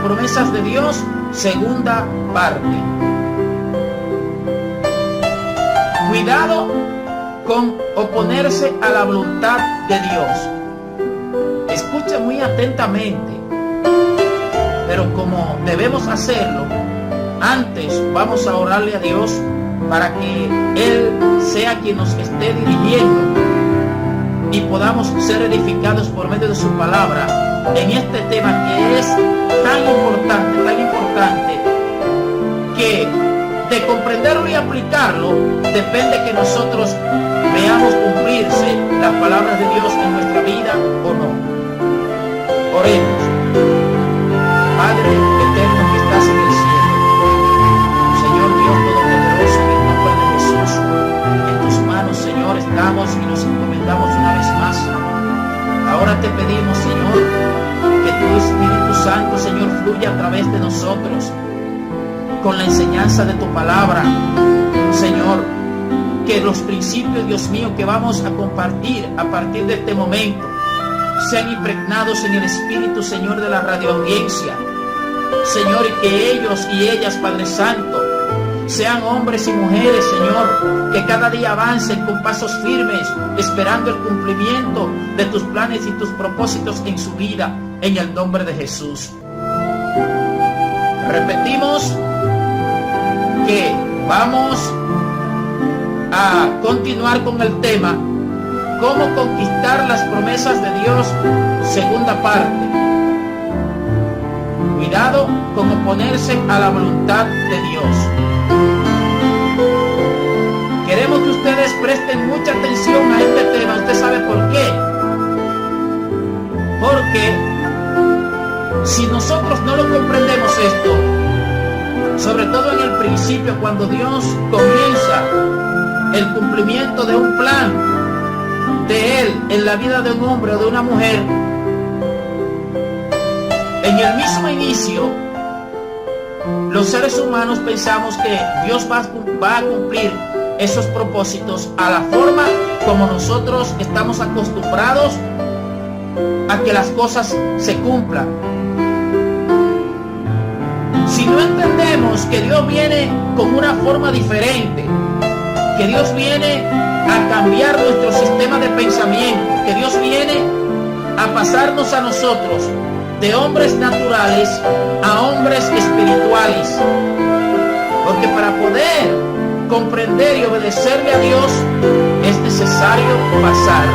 promesas de Dios, segunda parte. Cuidado con oponerse a la voluntad de Dios. Escuche muy atentamente, pero como debemos hacerlo, antes vamos a orarle a Dios para que Él sea quien nos esté dirigiendo y podamos ser edificados por medio de su palabra en este tema que es tan importante, que de comprenderlo y aplicarlo depende que nosotros veamos cumplirse las palabras de Dios en nuestra vida o no. Oremos. Padre eterno que estás en el cielo, Señor Dios todopoderoso, en el nombre de Jesús, en tus manos, Señor, estamos y nos encomendamos una vez más. Ahora te pedimos, Señor, que tu Espíritu Santo, Señor, fluya a través de nosotros con la enseñanza de tu palabra. Señor, que los principios, Dios mío, que vamos a compartir a partir de este momento sean impregnados en el espíritu, Señor, de la radioaudiencia. Señor, y que ellos y ellas, Padre Santo, sean hombres y mujeres, Señor, que cada día avancen con pasos firmes, esperando el cumplimiento de tus planes y tus propósitos en su vida, en el nombre de Jesús. Repetimos que vamos a continuar con el tema cómo conquistar las promesas de Dios, segunda parte. Cuidado con oponerse a la voluntad de Dios. Queremos que ustedes presten mucha atención a este tema. ¿Usted sabe por qué? Porque si nosotros no lo comprendemos esto, sobre todo en el principio, cuando Dios comienza el cumplimiento de un plan de Él en la vida de un hombre o de una mujer, en el mismo inicio, los seres humanos pensamos que Dios va a cumplir esos propósitos a la forma como nosotros estamos acostumbrados a que las cosas se cumplan. Si no entendemos que Dios viene con una forma diferente, que Dios viene a cambiar nuestro sistema de pensamiento, que Dios viene a pasarnos a nosotros de hombres naturales a hombres espirituales, porque para poder comprender y obedecerle a Dios es necesario pasar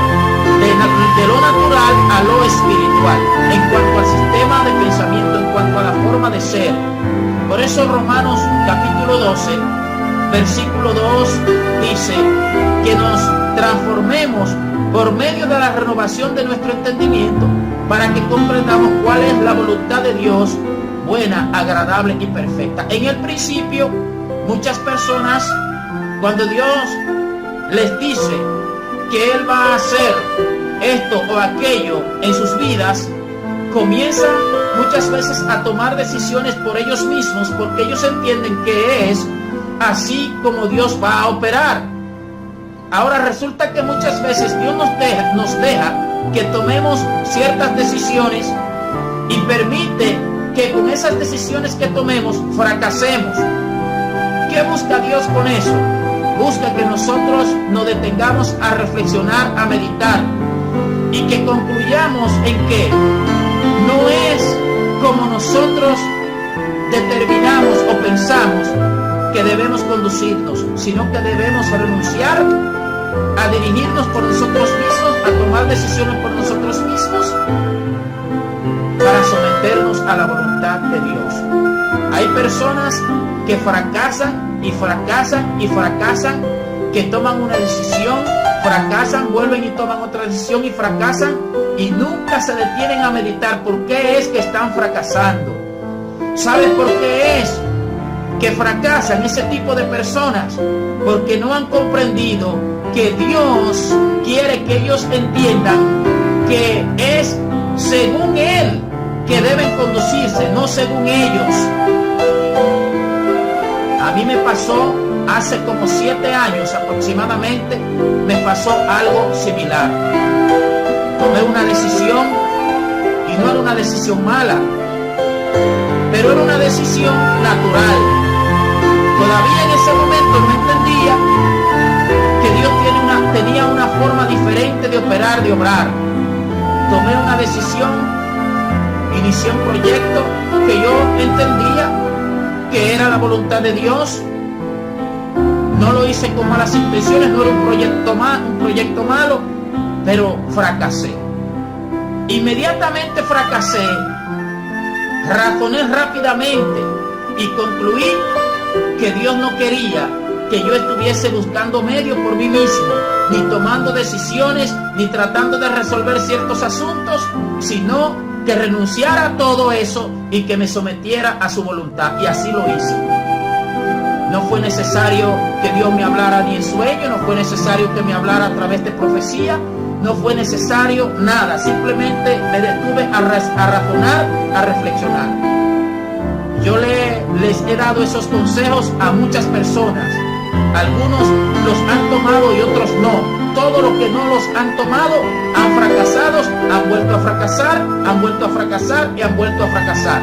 de lo natural a lo espiritual, en cuanto al sistema de pensamiento, en cuanto a la forma de ser. Por eso Romanos capítulo 12 versículo 2 dice que nos transformemos por medio de la renovación de nuestro entendimiento para que comprendamos cuál es la voluntad de Dios, buena, agradable y perfecta. En el principio, muchas personas, cuando Dios les dice que Él va a hacer esto o aquello en sus vidas, comienzan muchas veces a tomar decisiones por ellos mismos, porque ellos entienden que es así como Dios va a operar. Ahora resulta que muchas veces Dios nos deja que tomemos ciertas decisiones y permite que con esas decisiones que tomemos fracasemos. ¿Qué busca Dios con eso? Busca que nosotros nos detengamos a reflexionar, a meditar y que concluyamos en que no es como nosotros determinamos o pensamos que debemos conducirnos, sino que debemos renunciar a dirigirnos por nosotros mismos, a tomar decisiones por nosotros mismos, para someternos a la voluntad de Dios. Hay personas que fracasan y fracasan y fracasan, que toman una decisión, fracasan, vuelven y toman otra decisión y fracasan, y nunca se detienen a meditar por qué es que están fracasando. ¿Sabes por qué es que fracasan ese tipo de personas? Porque no han comprendido que Dios quiere que ellos entiendan que es según Él que deben conducirse, no según ellos. A mí me pasó hace como 7 años aproximadamente, me pasó algo similar. Tomé una decisión y no era una decisión mala, pero era una decisión natural. Todavía en ese momento no entendía que Dios tenía una forma diferente de operar, de obrar. Tomé una decisión, inicié un proyecto que yo entendía que era la voluntad de Dios. No lo hice con malas intenciones, no era un proyecto malo, pero fracasé. Inmediatamente fracasé, razoné rápidamente y concluí que Dios no quería que yo estuviese buscando medios por mí mismo, ni tomando decisiones, ni tratando de resolver ciertos asuntos, sino que renunciara a todo eso y que me sometiera a su voluntad. Y así lo hice. No fue necesario que Dios me hablara ni en sueño, no fue necesario que me hablara a través de profecía, no fue necesario nada, simplemente me detuve a razonar, a reflexionar. Yo les he dado esos consejos a muchas personas. Algunos los han tomado y otros no. Todos los que no los han tomado han fracasado, han vuelto a fracasar, han vuelto a fracasar y han vuelto a fracasar.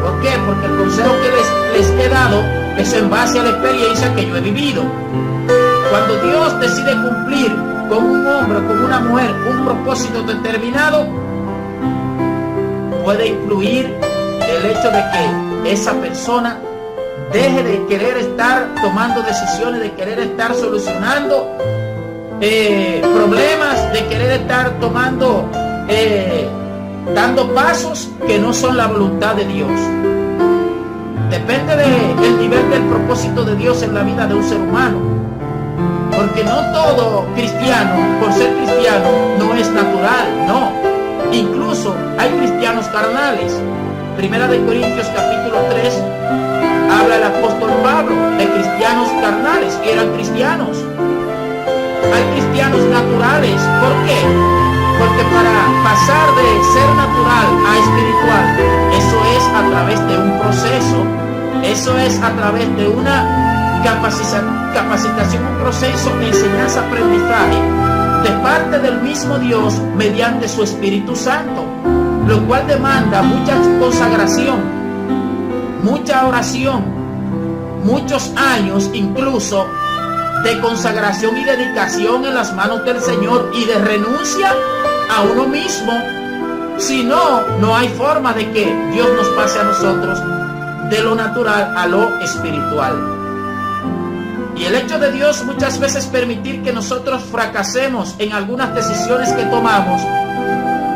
¿Por qué? Porque el consejo que les he dado es en base a la experiencia que yo he vivido. Cuando Dios decide cumplir con un hombre o con una mujer un propósito determinado, puede influir el hecho de que esa persona deje de querer estar tomando decisiones, de querer estar solucionando problemas, de querer estar dando pasos que no son la voluntad de Dios. Depende del nivel del propósito de Dios en la vida de un ser humano. Porque no todo cristiano, por ser cristiano, no es natural, no. Incluso hay cristianos carnales. Primera de Corintios capítulo 3 habla el apóstol Pablo de cristianos carnales que eran cristianos. Hay cristianos naturales. ¿Por qué? Porque para pasar de ser natural a espiritual, eso es a través de un proceso, eso es a través de una capacitación, un proceso de enseñanza-aprendizaje de parte del mismo Dios mediante su Espíritu Santo, lo cual demanda mucha consagración, mucha oración, muchos años incluso de consagración y dedicación en las manos del Señor y de renuncia a uno mismo. Si no, no hay forma de que Dios nos pase a nosotros de lo natural a lo espiritual. Y el hecho de Dios muchas veces permitir que nosotros fracasemos en algunas decisiones que tomamos,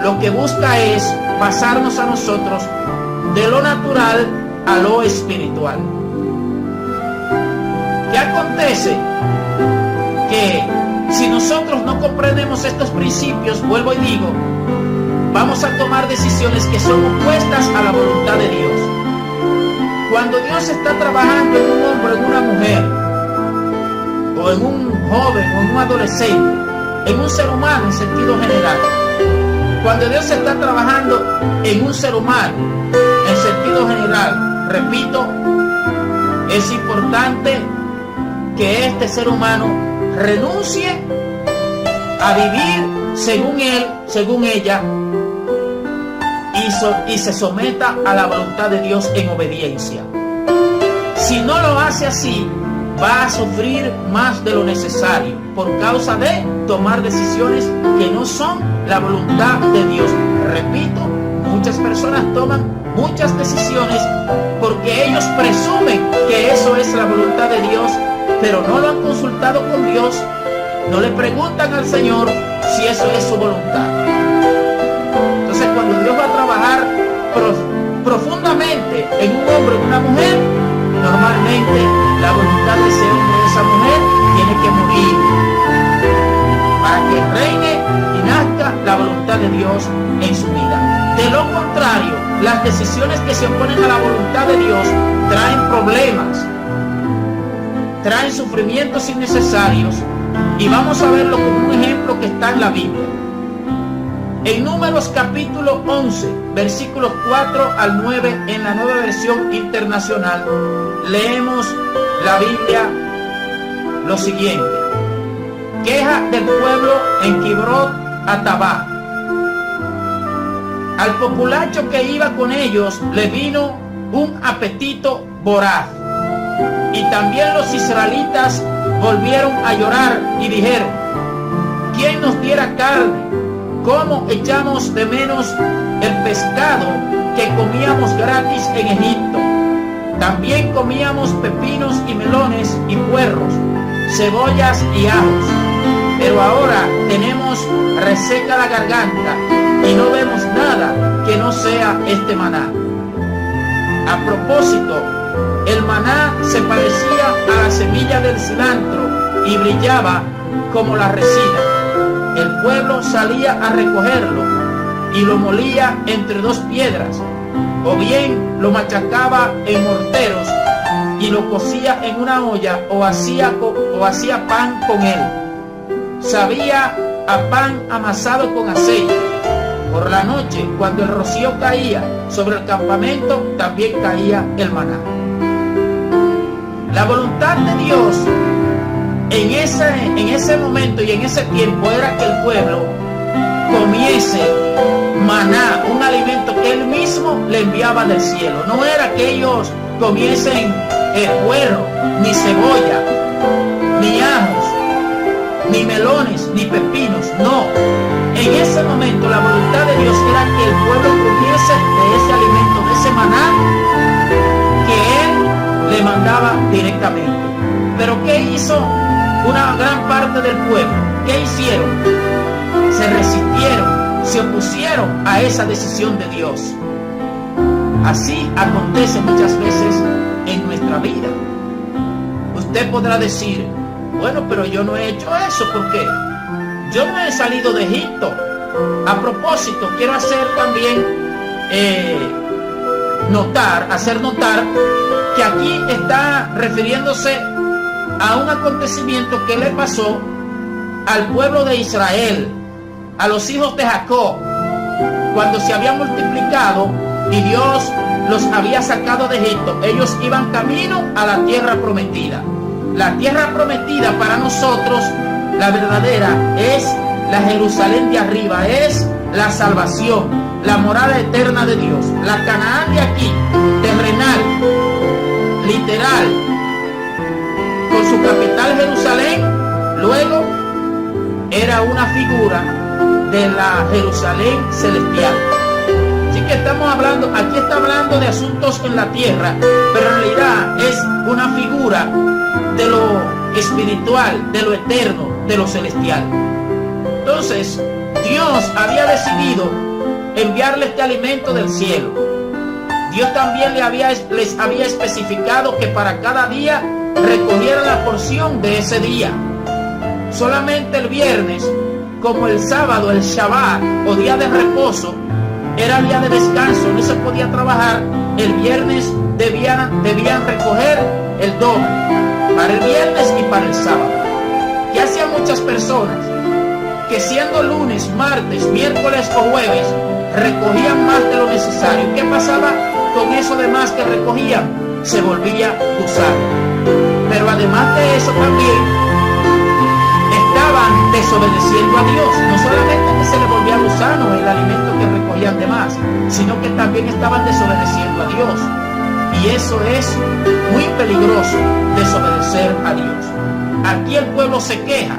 lo que busca es pasarnos a nosotros de lo natural a lo espiritual. ¿Qué acontece? Que si nosotros no comprendemos estos principios, vuelvo y digo, vamos a tomar decisiones que son opuestas a la voluntad de Dios. Cuando Dios está trabajando en un hombre, en una mujer, o en un joven, o en un adolescente, en un ser humano en sentido general, cuando Dios está trabajando en un ser humano en sentido general, repito, es importante que este ser humano renuncie a vivir según él, según ella, y se someta a la voluntad de Dios en obediencia. Si no lo hace así, va a sufrir más de lo necesario por causa de tomar decisiones que no son la voluntad de Dios. Repito, muchas personas toman muchas decisiones porque ellos presumen que eso es la voluntad de Dios, pero no lo han consultado con Dios, no le preguntan al Señor si eso es su voluntad. Entonces, cuando Dios va a trabajar profundamente en un hombre o en una mujer, normalmente la voluntad de ese hombre o de esa mujer tiene que morir para que reine y nazca la voluntad de Dios en su vida. De lo contrario, las decisiones que se oponen a la voluntad de Dios traen problemas, traen sufrimientos innecesarios, y vamos a verlo como un ejemplo que está en la Biblia. En Números capítulo 11, versículos 4 al 9, en la Nueva Versión Internacional, leemos la Biblia lo siguiente: queja del pueblo en Kibrot Hatabá. Al populacho que iba con ellos le vino un apetito voraz. Y también los israelitas volvieron a llorar y dijeron: ¿quién nos diera carne? ¿Cómo echamos de menos el pescado que comíamos gratis en Egipto? También comíamos pepinos y melones y puerros, cebollas y ajos. Pero ahora tenemos reseca la garganta y no vemos nada que no sea este maná. A propósito, el maná se parecía a la semilla del cilantro y brillaba como la resina. El pueblo salía a recogerlo y lo molía entre dos piedras, o bien lo machacaba en morteros y lo cocía en una olla, o hacía pan con él. Sabía a pan amasado con aceite. Por la noche, cuando el rocío caía sobre el campamento, también caía el maná. La voluntad de Dios en ese momento y en ese tiempo era que el pueblo comiese maná, un alimento que él mismo le enviaba del cielo. No era que ellos comiesen puerro, ni cebolla, ni ajos, ni melones, ni pepinos. No. En ese momento la voluntad de Dios era que el pueblo comiese de ese alimento, de ese maná que él le mandaba directamente. Pero ¿qué hizo una gran parte del pueblo? ¿Qué hicieron? Se resistieron, se opusieron a esa decisión de Dios. Así acontece muchas veces en nuestra vida. Usted podrá decir: bueno, pero yo no he hecho eso, ¿por qué? Yo no he salido de Egipto. A propósito, quiero hacer también hacer notar que aquí está refiriéndose a un acontecimiento que le pasó al pueblo de Israel, a los hijos de Jacob, cuando se habían multiplicado y Dios los había sacado de Egipto. Ellos iban camino a la tierra prometida. La tierra prometida para nosotros, la verdadera, es la Jerusalén de arriba, es la salvación, la morada eterna de Dios. La Canaán de aquí, terrenal, literal, con su capital Jerusalén, luego era una figura de la Jerusalén celestial. Así que aquí está hablando de asuntos en la tierra, pero en realidad es una figura de lo espiritual, de lo eterno, de lo celestial. Entonces, Dios había decidido enviarle este alimento del cielo. Dios también les había especificado que para cada día recogieran la porción de ese día. Solamente el viernes, como el sábado, el Shabbat o día de reposo, era día de descanso, no se podía trabajar. El viernes debían recoger el doble, para el viernes y para el sábado. ¿Qué hacían muchas personas? Que siendo lunes, martes, miércoles o jueves, recogían más de lo necesario. ¿Qué pasaba con eso de más que recogían? Se volvía gusano. Pero además de eso también estaban desobedeciendo a Dios. No solamente que se le volvía gusano el alimento que recogían de más, sino que también estaban desobedeciendo a Dios. Y eso es muy peligroso, desobedecer a Dios. Aquí el pueblo se queja.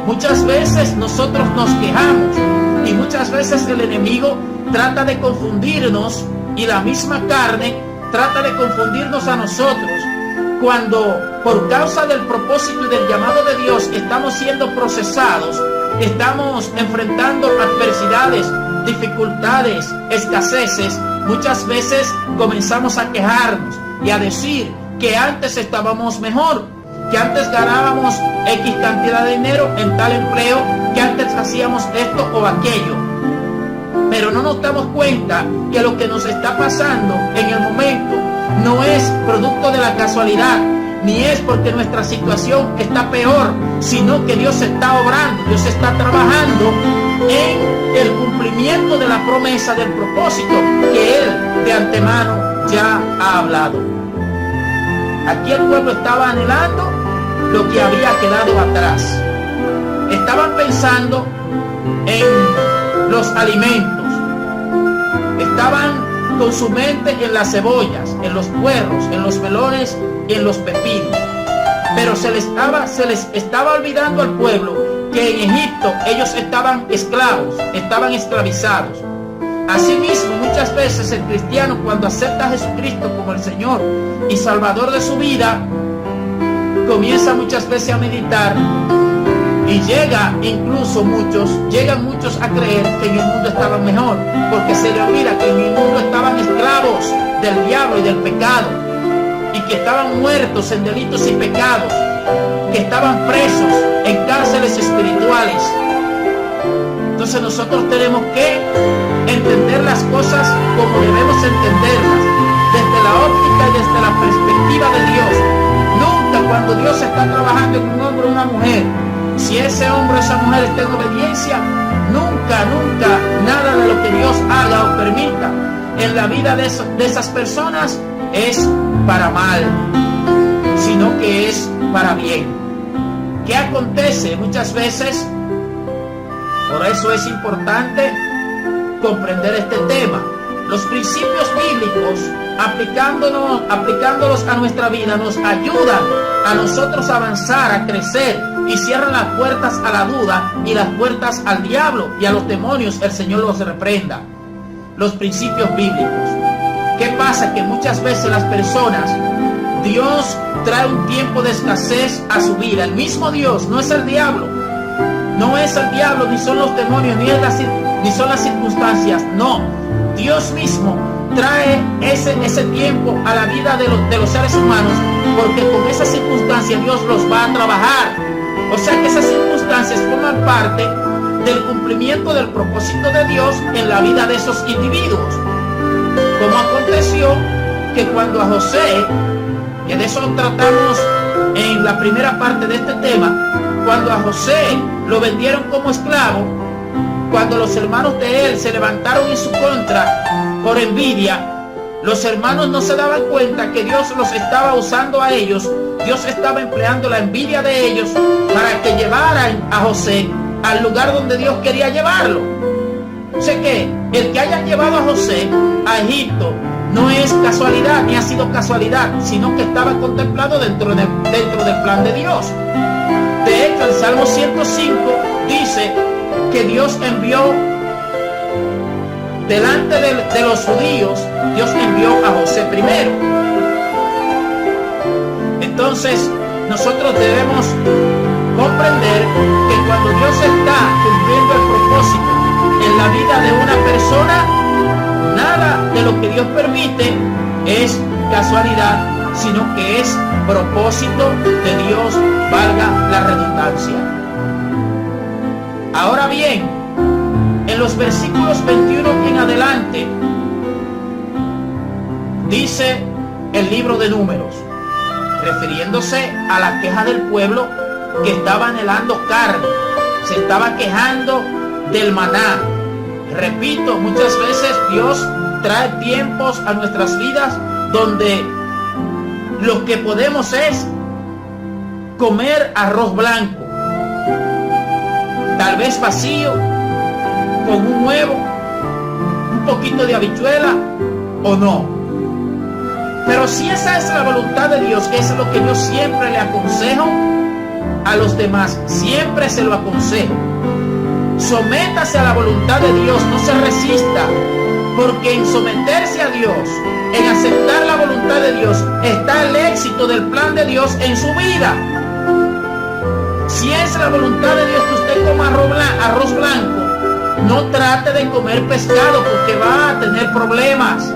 Muchas veces nosotros nos quejamos y muchas veces el enemigo trata de confundirnos, y la misma carne trata de confundirnos a nosotros, cuando por causa del propósito y del llamado de Dios estamos siendo procesados, estamos enfrentando adversidades, dificultades, escaseces. Muchas veces comenzamos a quejarnos y a decir que antes estábamos mejor, que antes ganábamos X cantidad de dinero en tal empleo, que antes hacíamos esto o aquello. Pero no nos damos cuenta que lo que nos está pasando en el momento no es producto de la casualidad, ni es porque nuestra situación está peor, sino que Dios está obrando, Dios está trabajando en el cumplimiento de la promesa, del propósito que Él de antemano ya ha hablado. Aquí el pueblo estaba anhelando lo que había quedado atrás. Estaban pensando en los alimentos, estaban con su mente en las cebollas, en los puerros, en los melones y en los pepinos. Pero se les estaba olvidando al pueblo que en Egipto ellos estaban esclavos, estaban esclavizados. Asimismo, muchas veces el cristiano, cuando acepta a Jesucristo como el Señor y Salvador de su vida, comienza muchas veces a meditar y llegan muchos a creer que en el mundo estaban mejor, porque se le olvida que en el mundo estaban esclavos del diablo y del pecado, y que estaban muertos en delitos y pecados, que estaban presos en cárceles espirituales. Entonces nosotros tenemos que entender las cosas como debemos entenderlas, desde la óptica y desde la perspectiva de Dios. Nunca, cuando Dios está trabajando en un hombre o una mujer, si ese hombre o esa mujer está en obediencia, nunca nada de lo que Dios haga o permita en la vida de esas personas es para mal, sino que es para bien. ¿Qué acontece muchas veces? Por eso es importante comprender este tema. Los principios bíblicos, aplicándolos a nuestra vida, nos ayudan a nosotros a avanzar, a crecer, y cierran las puertas a la duda y las puertas al diablo y a los demonios. El Señor los reprenda. Los principios bíblicos. ¿Qué pasa? Que muchas veces las personas, Dios trae un tiempo de escasez a su vida. El mismo Dios, no es el diablo. No es el diablo, ni son los demonios, ni son las circunstancias. No, Dios mismo trae ese tiempo a la vida de los seres humanos, porque con esas circunstancias Dios los va a trabajar. O sea que esas circunstancias forman parte del cumplimiento del propósito de Dios en la vida de esos individuos. Como aconteció que cuando a José, que de eso lo tratamos en la primera parte de este tema, cuando a José lo vendieron como esclavo, cuando los hermanos de él se levantaron en su contra por envidia, los hermanos no se daban cuenta que Dios los estaba usando a ellos. Dios estaba empleando la envidia de ellos para que llevaran a José al lugar donde Dios quería llevarlo. Sé que el que hayan llevado a José a Egipto no es casualidad, ni ha sido casualidad, sino que estaba contemplado dentro del plan de Dios. De hecho, el Salmo 105 dice que Dios envió delante de los judíos, Dios envió a José primero. Entonces, nosotros debemos comprender que cuando Dios está cumpliendo el propósito en la vida de una persona, nada de lo que Dios permite es casualidad, sino que es propósito de Dios, valga la redundancia. Ahora bien, en los versículos 21 en adelante, dice el libro de Números, refiriéndose a la queja del pueblo que estaba anhelando carne, se estaba quejando del maná. Repito, muchas veces Dios trae tiempos a nuestras vidas donde lo que podemos es comer arroz blanco, tal vez vacío, con un huevo, un poquito de habichuela o no. Pero si esa es la voluntad de Dios, que es lo que yo siempre le aconsejo a los demás, siempre se lo aconsejo: sométase a la voluntad de Dios, no se resista, porque en someterse a Dios, en aceptar la voluntad de Dios, está el éxito del plan de Dios en su vida. Si es la voluntad de Dios que usted coma arroz blanco, no trate de comer pescado, porque va a tener problemas.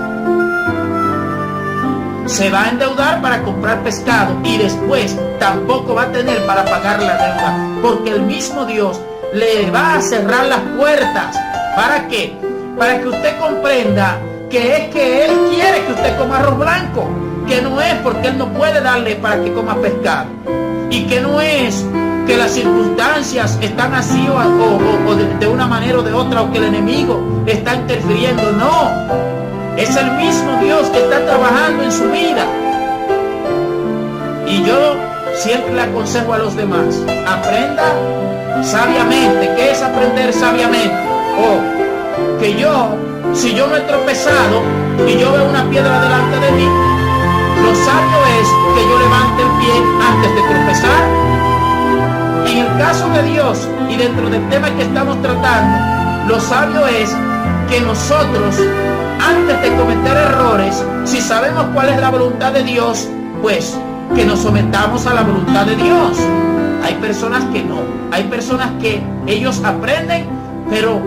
Se va a endeudar para comprar pescado y después tampoco va a tener para pagar la deuda, porque el mismo Dios le va a cerrar las puertas. ¿Para qué? Para que usted comprenda que es que Él quiere que usted coma arroz blanco, que no es porque Él no puede darle para que coma pescado, y que no es que las circunstancias están así o de una manera o de otra, o que el enemigo está interfiriendo. No, es el mismo Dios que está trabajando en su vida. Y yo siempre le aconsejo a los demás: aprenda sabiamente. ¿Qué es aprender sabiamente? Que yo si yo no he tropezado y yo veo una piedra delante de mí, lo sabio es que yo levante el pie antes de tropezar. En el caso de Dios y dentro del tema que estamos tratando, lo sabio es que nosotros, antes de cometer errores, si sabemos cuál es la voluntad de Dios, pues que nos sometamos a la voluntad de Dios. Hay personas que no, hay personas que ellos aprenden, pero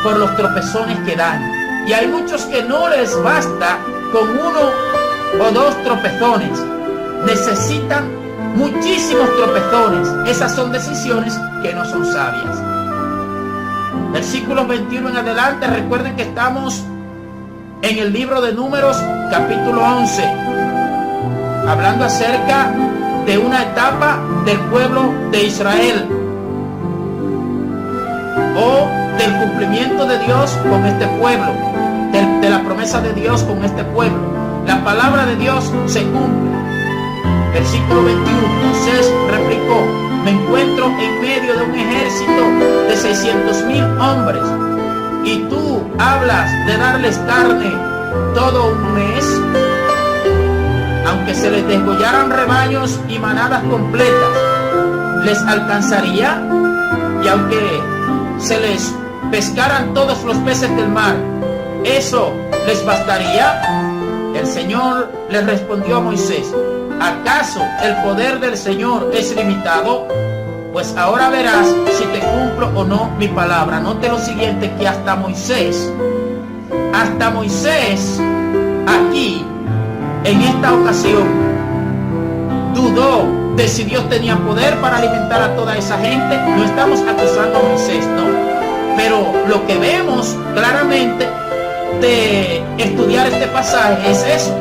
por los tropezones que dan. Y hay muchos que no les basta con 1 o 2 tropezones, necesitan muchísimos tropezones. Esas son decisiones que no son sabias. Versículos 21 en adelante, recuerden que estamos en el libro de Números, capítulo 11, hablando acerca de una etapa del pueblo de Israel, o del cumplimiento de Dios con este pueblo, de la promesa de Dios con este pueblo. La palabra de Dios se cumple. Versículo 21, Moisés replicó: me encuentro en medio de un ejército de 600,000 hombres, y tú hablas de darles carne todo un mes. Aunque se les degollaran rebaños y manadas completas, ¿les alcanzaría? Y aunque se les pescaran todos los peces del mar, ¿eso les bastaría? El Señor le respondió a Moisés: ¿acaso el poder del Señor es limitado? Pues ahora verás si te cumplo o no mi palabra. Note lo siguiente, que hasta Moisés aquí, en esta ocasión, dudó de si Dios tenía poder para alimentar a toda esa gente. No estamos acusando a Moisés, no. Pero lo que vemos claramente de estudiar este pasaje es eso.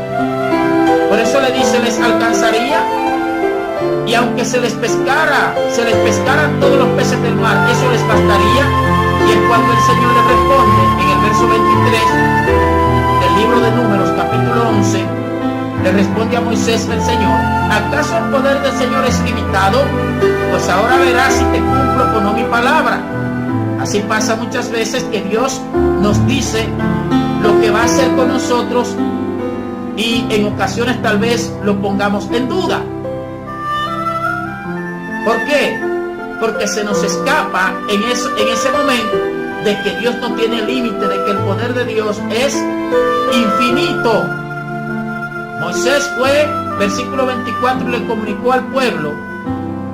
Por eso le dice: les alcanzaría. Y aunque se les pescaran todos los peces del mar, ¿eso les bastaría? Y es cuando el Señor le responde en el verso 23 del libro de Números, capítulo 11, le responde a Moisés el Señor: ¿acaso el poder del Señor es limitado? Pues ahora verás si te cumplo o no mi palabra. Así pasa muchas veces, que Dios nos dice lo que va a hacer con nosotros y en ocasiones tal vez lo pongamos en duda. ¿Por qué? Porque se nos escapa en ese momento de que Dios no tiene límite, de que el poder de Dios es infinito. Moisés fue, versículo 24, y le comunicó al pueblo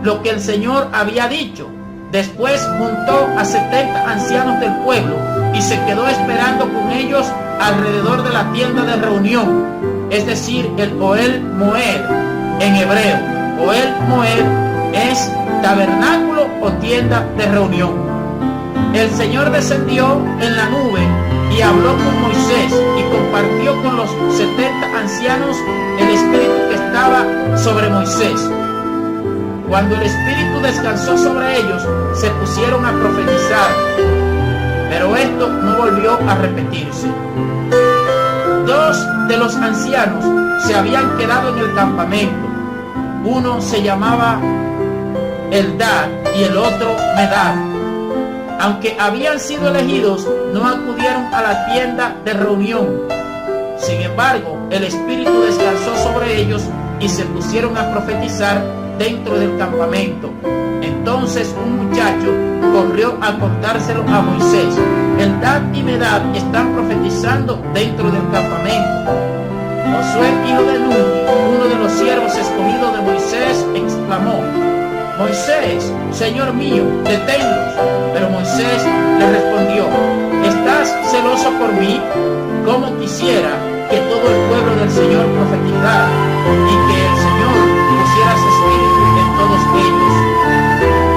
lo que el Señor había dicho. Después juntó a 70 ancianos del pueblo y se quedó esperando con ellos alrededor de la tienda de reunión, es decir, el Ohel Moed en hebreo. Ohel Moed es tabernáculo o tienda de reunión. El Señor descendió en la nube y habló con Moisés y compartió con los 70 ancianos el espíritu que estaba sobre Moisés. Cuando el espíritu descansó sobre ellos, se pusieron a profetizar, pero esto no volvió a repetirse. 2 de los ancianos se habían quedado en el campamento. Uno se llamaba Eldad y el otro Medad. Aunque habían sido elegidos, no acudieron a la tienda de reunión. Sin embargo, el espíritu descansó sobre ellos y se pusieron a profetizar dentro del campamento. Entonces un muchacho corrió a contárselo a Moisés: Eldad y Medad están profetizando dentro del campamento. Josué, hijo de Nun, uno de los siervos escogidos de Moisés, exclamó: Moisés, Señor mío, deténlos. Pero Moisés le respondió: ¿estás celoso por mí? Como quisiera que todo el pueblo del Señor profetizara y que el Señor pusiera su espíritu en todos ellos.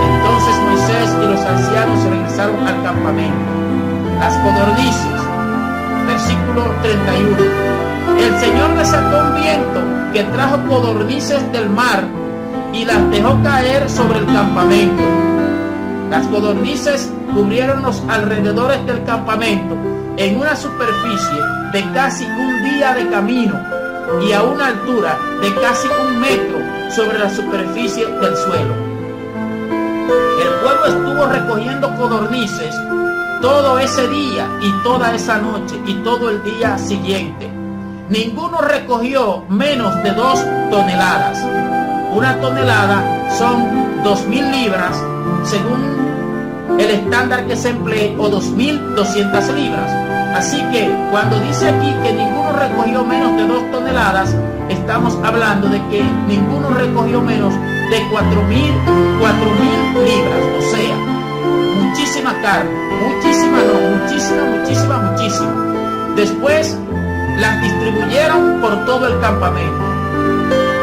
Entonces Moisés y los ancianos regresaron al campamento. Las codornices, versículo 31. El Señor desató un viento que trajo codornices del mar y las dejó caer sobre el campamento. Las codornices cubrieron los alrededores del campamento en una superficie de casi un día de camino y a una altura de casi 1 metro sobre la superficie del suelo. El pueblo estuvo recogiendo codornices todo ese día y toda esa noche y todo el día siguiente. Ninguno recogió menos de 2 toneladas. Una tonelada son 2.000 libras, según el estándar que se emplee, o 2.200 libras. Así que cuando dice aquí que ninguno recogió menos de 2 toneladas, estamos hablando de que ninguno recogió menos de 4.000 libras, o sea, muchísima carne, muchísima. Después las distribuyeron por todo el campamento.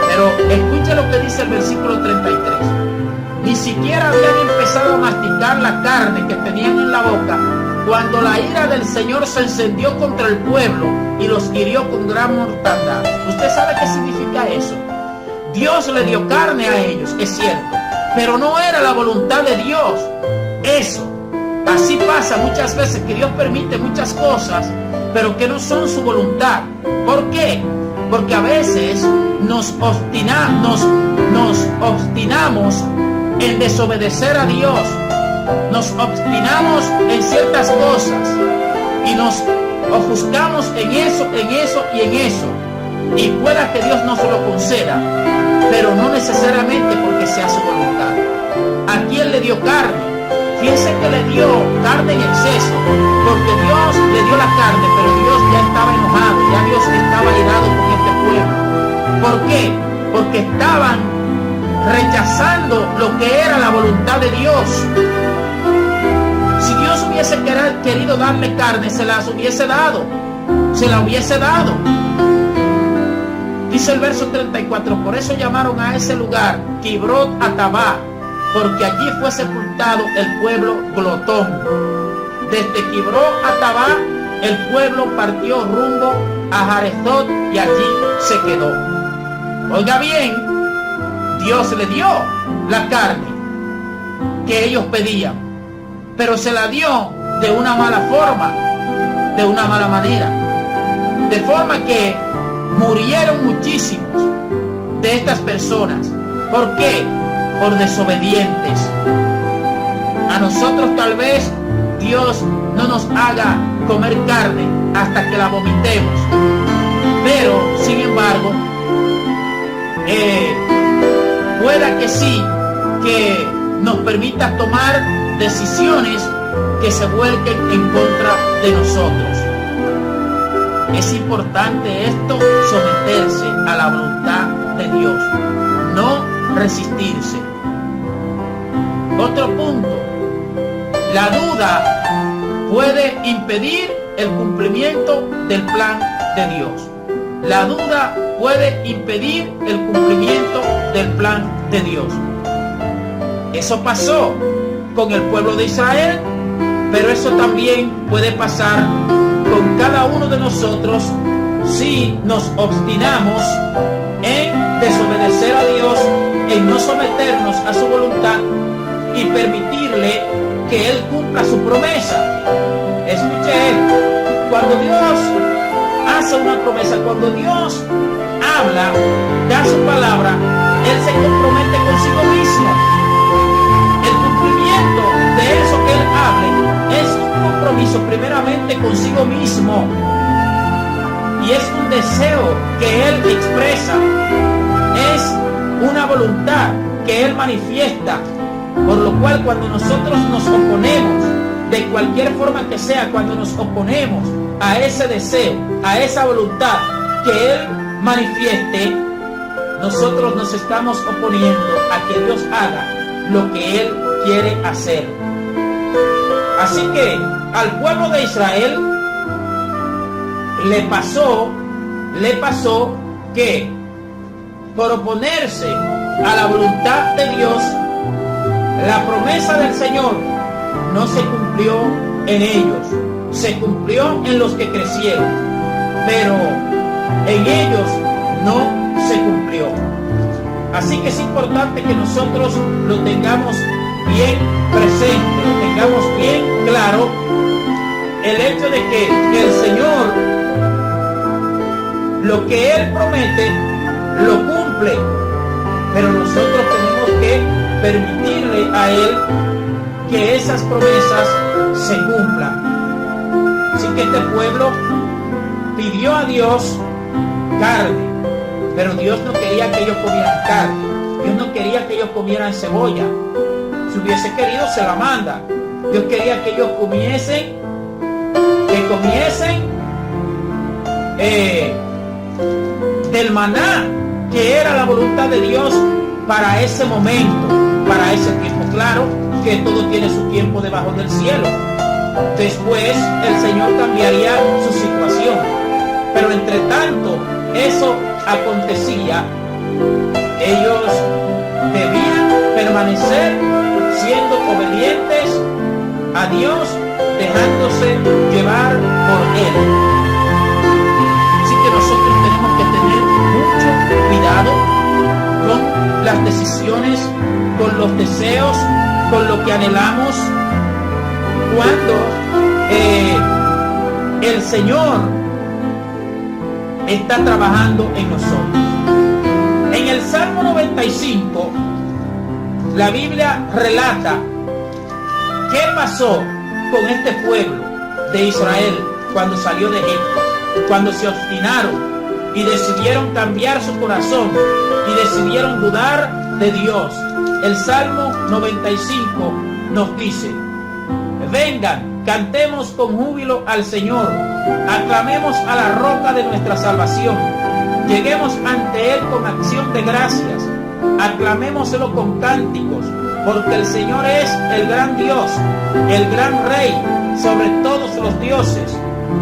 Pero escuche lo que dice el versículo 33. Ni siquiera habían empezado a masticar la carne que tenían en la boca cuando la ira del Señor se encendió contra el pueblo y los hirió con gran mortandad. ¿Usted sabe qué significa eso? Dios le dio carne a ellos, es cierto, pero no era la voluntad de Dios. Eso, así pasa muchas veces, que Dios permite muchas cosas, pero que no son su voluntad. ¿Por qué? Porque a veces nos obstinamos en desobedecer a Dios. Nos obstinamos en ciertas cosas y nos ofuscamos en eso y en eso. Y pueda que Dios nos lo conceda, pero no necesariamente porque sea su voluntad. ¿A quién le dio carne? Fíjense que le dio carne en exceso, porque Dios le dio la carne, pero Dios ya estaba enojado, ya Dios estaba irado con este pueblo. ¿Por qué? Porque estaban rechazando lo que era la voluntad de Dios. Si Dios hubiese querido darle carne, se la hubiese dado. Dice el verso 34, por eso llamaron a ese lugar Kibrot Hatabá, porque allí fue sepultado el pueblo glotón. Desde Kibrot Hatabá, el pueblo partió rumbo a Jarezot y allí se quedó. Oiga bien, Dios le dio la carne que ellos pedían, pero se la dio de una mala forma, de una mala manera, de forma que murieron muchísimos de estas personas. ¿Por qué? Por desobedientes. A nosotros tal vez Dios no nos haga comer carne hasta que la vomitemos, pero sin embargo pueda que sí, que nos permita tomar decisiones que se vuelquen en contra de nosotros. Es importante esto, someterse a la voluntad de Dios, no resistirse. Otro punto, la duda puede impedir el cumplimiento del plan de Dios. La duda puede impedir el cumplimiento del plan de Dios. Eso pasó con el pueblo de Israel, pero eso también puede pasar con cada uno de nosotros si nos obstinamos en desobedecer a Dios, en no someternos a su voluntad y permitirle que Él cumpla su promesa. Escuche esto, cuando Dios hace una promesa, cuando Dios habla, da su palabra, Él se compromete consigo mismo. El cumplimiento de eso que Él hable es un compromiso primeramente consigo mismo, y es un deseo que Él expresa, es una voluntad que Él manifiesta, por lo cual cuando nosotros nos oponemos, de cualquier forma que sea, cuando nos oponemos a ese deseo, a esa voluntad que Él manifieste, nosotros nos estamos oponiendo a que Dios haga lo que Él quiere hacer. Así que al pueblo de Israel le pasó que por oponerse a la voluntad de Dios, la promesa del Señor no se cumplió en ellos, se cumplió en los que crecieron, pero en ellos no se cumplió. Así que es importante que nosotros lo tengamos bien presente, lo tengamos bien claro, el hecho de que el Señor, lo que Él promete, lo cumple, pero nosotros tenemos que permitirle a Él que esas promesas se cumplan. Así que este pueblo pidió a Dios carne, pero Dios no quería que ellos comieran carne. Dios no quería que ellos comieran cebolla. Si hubiese querido, se la manda. Dios quería que ellos comiesen del maná, que era la voluntad de Dios para ese momento, para ese tiempo. Claro que todo tiene su tiempo debajo del cielo. Después el Señor cambiaría su situación. Pero entre tanto eso acontecía, ellos debían permanecer siendo obedientes a Dios, dejándose llevar por Él. Así que nosotros tenemos que tener mucho cuidado con las decisiones, con los deseos, con lo que anhelamos, cuando el Señor está trabajando en nosotros. En el Salmo 95, la Biblia relata qué pasó con este pueblo de Israel cuando salió de Egipto, cuando se obstinaron y decidieron cambiar su corazón y decidieron dudar de Dios. El Salmo 95 nos dice: vengan, cantemos con júbilo al Señor, aclamemos a la roca de nuestra salvación, lleguemos ante Él con acción de gracias, aclamémoslo con cánticos, porque el Señor es el gran Dios, el gran Rey sobre todos los dioses.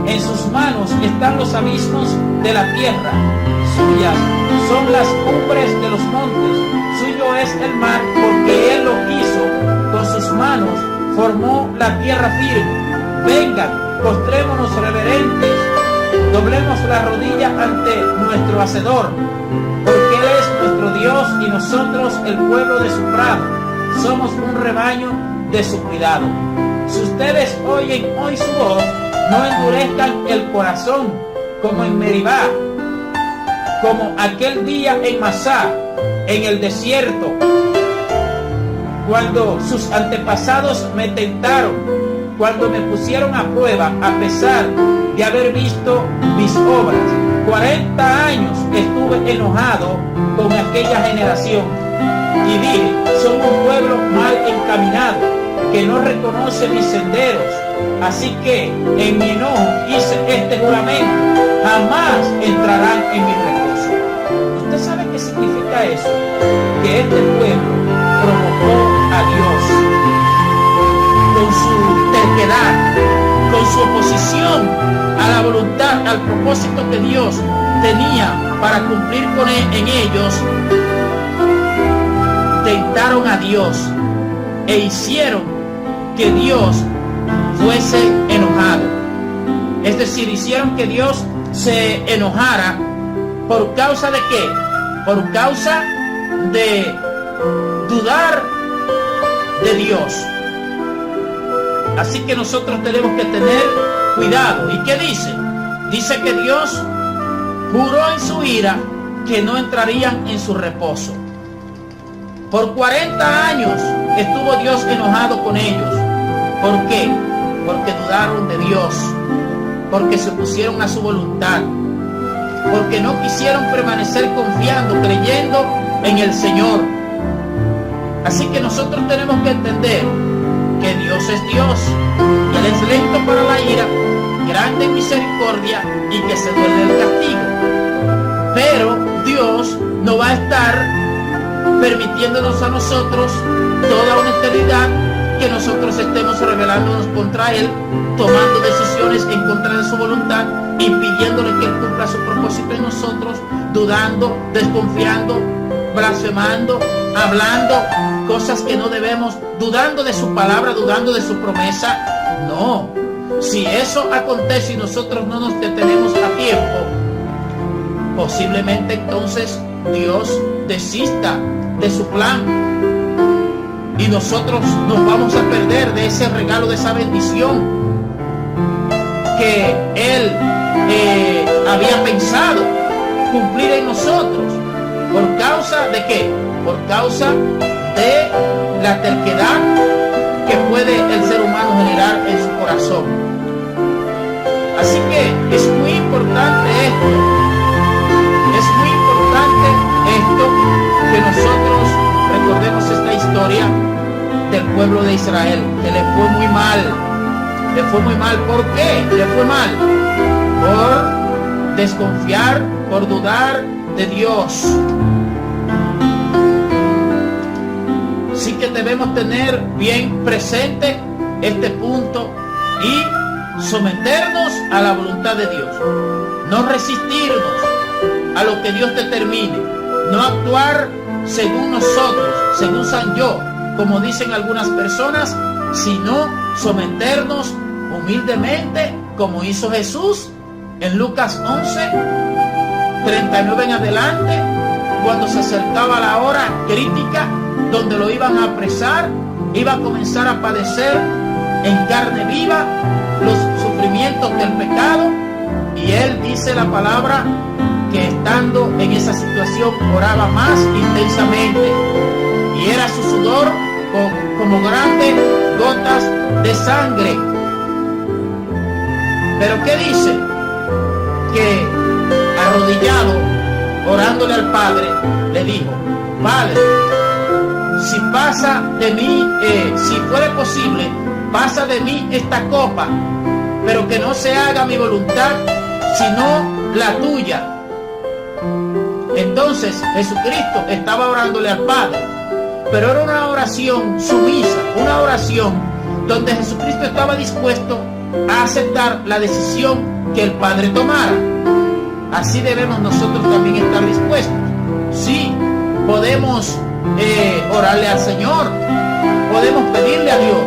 En sus manos están los abismos de la tierra, suyas son las cumbres de los montes, suyo es el mar, porque Él lo hizo, con sus manos formó la tierra firme. Vengan, postrémonos reverentes, doblemos la rodilla ante nuestro Hacedor, porque Él es nuestro Dios y nosotros el pueblo de su prado, somos un rebaño de su cuidado. Si ustedes oyen hoy su voz, no endurezcan el corazón como en Meribá, como aquel día en Masá, en el desierto, cuando sus antepasados me tentaron, cuando me pusieron a prueba a pesar de haber visto mis obras. 40 años estuve enojado con aquella generación y dije: son un pueblo mal encaminado, que no reconoce mis senderos. Así que en mi enojo hice este juramento: jamás entrarán en mi reposo. ¿Usted sabe qué significa eso? Que este pueblo provocó a Dios con su terquedad, con su oposición a la voluntad, al propósito que Dios tenía para cumplir con en ellos. Tentaron a Dios e hicieron que Dios fuese enojado. Es decir, hicieron que Dios se enojara. ¿Por causa de qué? Por causa de dudar de Dios. Así que nosotros tenemos que tener cuidado. ¿Y qué dice? Dice que Dios juró en su ira que no entrarían en su reposo. Por 40 años estuvo Dios enojado con ellos. ¿Por qué? Porque dudaron de Dios, porque se opusieron a su voluntad, porque no quisieron permanecer confiando, creyendo en el Señor. Así que nosotros tenemos que entender que Dios es Dios, y Él es lento para la ira, grande en misericordia y que se duele del castigo. Pero Dios no va a estar permitiéndonos a nosotros toda una eternidad que nosotros estemos rebelándonos contra Él, tomando decisiones en contra de su voluntad, impidiéndole que Él cumpla su propósito en nosotros, dudando, desconfiando, blasfemando, hablando cosas que no debemos, dudando de su palabra, dudando de su promesa. No, si eso acontece y nosotros no nos detenemos a tiempo, posiblemente entonces Dios desista de su plan y nosotros nos vamos a perder de ese regalo, de esa bendición que Él había pensado cumplir en nosotros. ¿Por causa de qué? Por causa de la terquedad que puede el ser humano generar Así que es muy importante esto. Es muy importante esto, que nosotros recordemos esta historia del pueblo de Israel, que le fue muy mal. Le fue muy mal. ¿Por qué le fue mal? Por desconfiar, por dudar de Dios. Así que debemos tener bien presente este punto y someternos a la voluntad de Dios. No resistirnos a lo que Dios determine. No actuar según nosotros, según San yo, como dicen algunas personas, sino someternos humildemente, como hizo Jesús en Lucas 11, 39 en adelante, cuando se acercaba la hora crítica donde lo iban a apresar, iba a comenzar a padecer en carne viva los sufrimientos del pecado, y él dice la palabra que estando en esa situación oraba más intensamente, y era su sudor como grandes gotas de sangre. Pero ¿qué dice? Que arrodillado, orándole al Padre, le dijo: Padre, si pasa de mí, si fuere posible, pasa de mí esta copa, pero que no se haga mi voluntad, sino la tuya. Entonces Jesucristo estaba orándole al Padre, pero era una oración sumisa, una oración donde Jesucristo estaba dispuesto a aceptar la decisión que el Padre tomara. Así debemos nosotros también estar dispuestos. Sí, podemos orarle al Señor, podemos pedirle a Dios,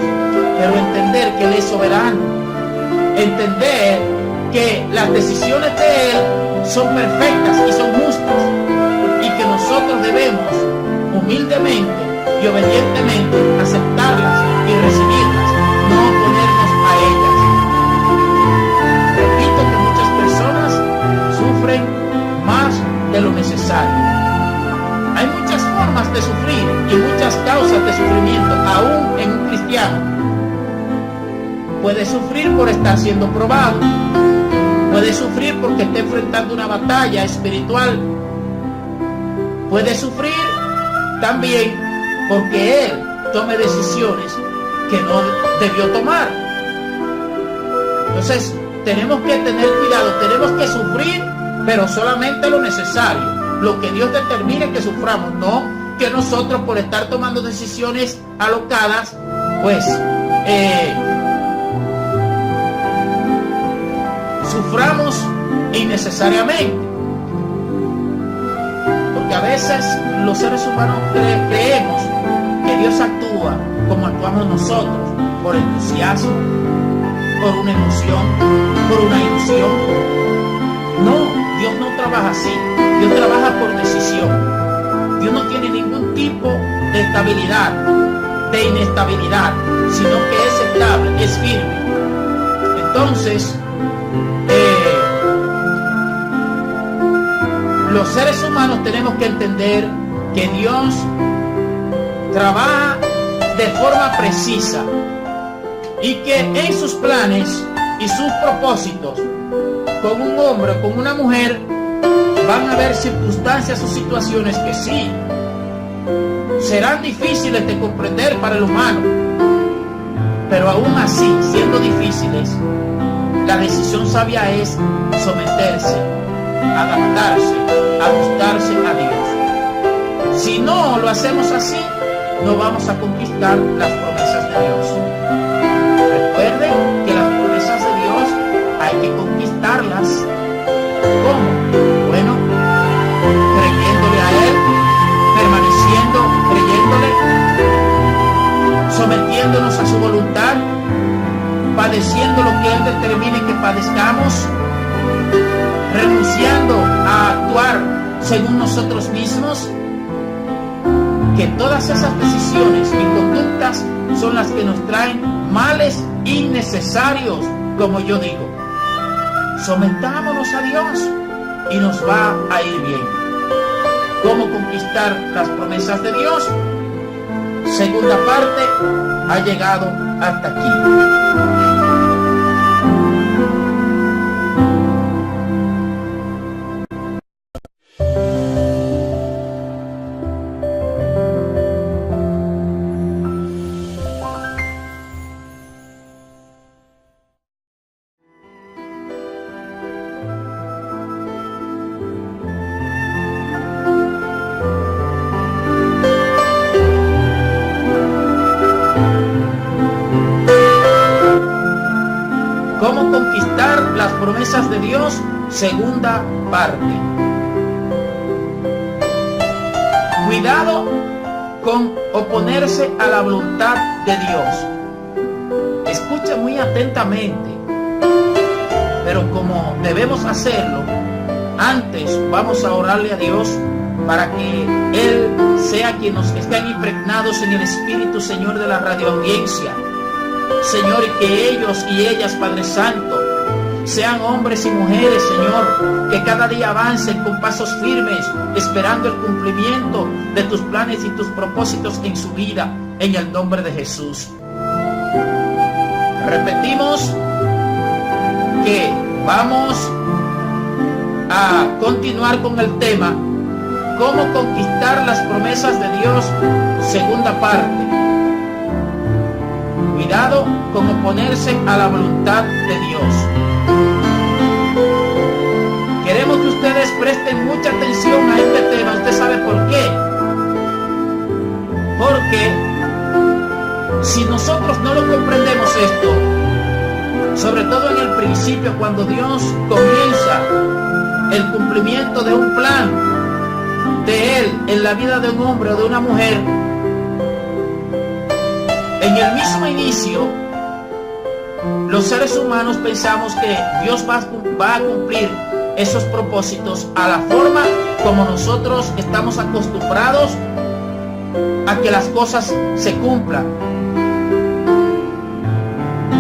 pero entender que Él es soberano, entender que las decisiones de Él son perfectas y son justas, y que nosotros debemos humildemente y obedientemente aceptarlas y recibirlas, no oponernos a ellas. Repito que muchas personas sufren más de lo necesario. Hay muchas formas de sufrir y muchas causas de sufrimiento, aún en un cristiano. Puede sufrir por estar siendo probado, puede sufrir porque está enfrentando una batalla espiritual, puede sufrir también porque él tome decisiones que no debió tomar. Entonces tenemos que tener cuidado, tenemos que sufrir, pero solamente lo necesario, lo que Dios determine que suframos, no que nosotros por estar tomando decisiones alocadas, pues suframos innecesariamente. Porque a veces los seres humanos creemos que Dios actúa como actuamos nosotros, por entusiasmo, por una emoción, por una ilusión. No, Dios no trabaja así. Dios trabaja por decisión. Dios no tiene ningún tipo de estabilidad, de inestabilidad, sino que es estable, es firme. Entonces, los seres humanos tenemos que entender que Dios trabaja de forma precisa y que en sus planes y sus propósitos con un hombre o con una mujer van a haber circunstancias o situaciones que sí serán difíciles de comprender para el humano, pero aún así, siendo difíciles, la decisión sabia es someterse, adaptarse, ajustarse a Dios. Si no lo hacemos así, no vamos a conquistar las promesas de Dios. Recuerden que las promesas de Dios hay que conquistarlas. ¿Cómo? Bueno, creyéndole a Él, permaneciendo, creyéndole, sometiéndonos a su voluntad, padeciendo lo que Él determine que padezcamos, renunciando a actuar según nosotros mismos, que todas esas decisiones y conductas son las que nos traen males innecesarios, como yo digo. Sometámonos a Dios y nos va a ir bien. ¿Cómo conquistar las promesas de Dios? Segunda parte ha llegado hasta aquí. de Dios, segunda parte. Cuidado con oponerse a la voluntad de Dios. Escuche muy atentamente, pero como debemos hacerlo, antes vamos a orarle a Dios para que Él sea quien nos estén impregnados en el Espíritu, Señor, de la radioaudiencia. Señor, y que ellos y ellas, Padre Santo, sean hombres y mujeres, Señor, que cada día avancen con pasos firmes, esperando el cumplimiento de tus planes y tus propósitos en su vida, en el nombre de Jesús. Repetimos que vamos a continuar con el tema cómo conquistar las promesas de Dios, segunda parte. Cuidado con oponerse a la voluntad de Dios. Queremos que ustedes presten mucha atención a este tema. ¿Usted sabe por qué? Porque si nosotros no lo comprendemos esto, sobre todo en el principio, cuando Dios comienza el cumplimiento de un plan de Él en la vida de un hombre o de una mujer, en el mismo inicio, los seres humanos pensamos que Dios va a cumplir esos propósitos a la forma como nosotros estamos acostumbrados a que las cosas se cumplan.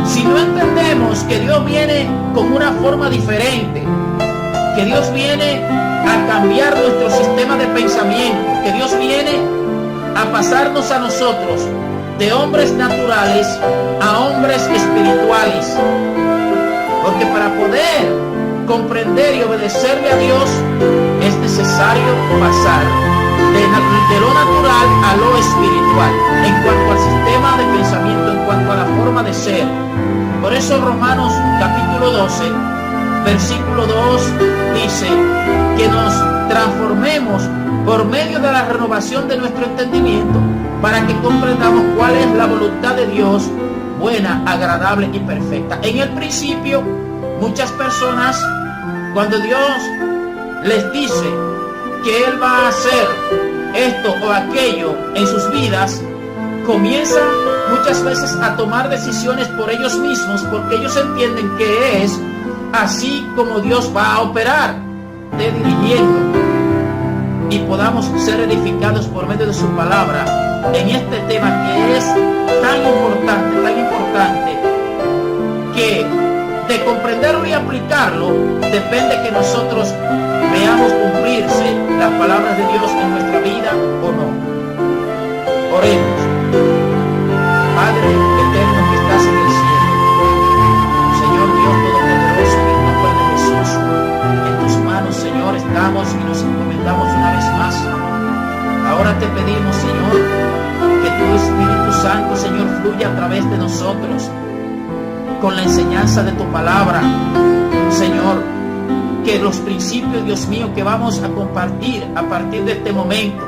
Si no entendemos que Dios viene con una forma diferente, que Dios viene a cambiar nuestro sistema de pensamiento, que Dios viene a pasarnos a nosotros de hombres naturales a hombres espirituales, porque para poder comprender y obedecerle a Dios es necesario pasar de lo natural a lo espiritual, en cuanto al sistema de pensamiento, en cuanto a la forma de ser. Por eso Romanos capítulo 12 versículo 2 dice que nos transformemos por medio de la renovación de nuestro entendimiento, para que comprendamos cuál es la voluntad de Dios, buena, agradable y perfecta. En el principio, muchas personas, cuando Dios les dice que Él va a hacer esto o aquello en sus vidas, comienzan muchas veces a tomar decisiones por ellos mismos, porque ellos entienden que es así como Dios va a operar, dirigiendo, y podamos ser edificados por medio de su palabra en este tema que es tan importante, que de comprenderlo y aplicarlo depende que nosotros veamos cumplirse las palabras de Dios en nuestra vida o no. Oremos. Padre eterno que estás en el cielo, Señor Dios todopoderoso, en el nombre de Jesús, en tus manos, Señor, estamos y nos encomendamos una vez más. Ahora te pedimos, Señor, que tu Espíritu Santo, Señor, fluya a través de nosotros con la enseñanza de tu palabra. Señor, que los principios, Dios mío, que vamos a compartir a partir de este momento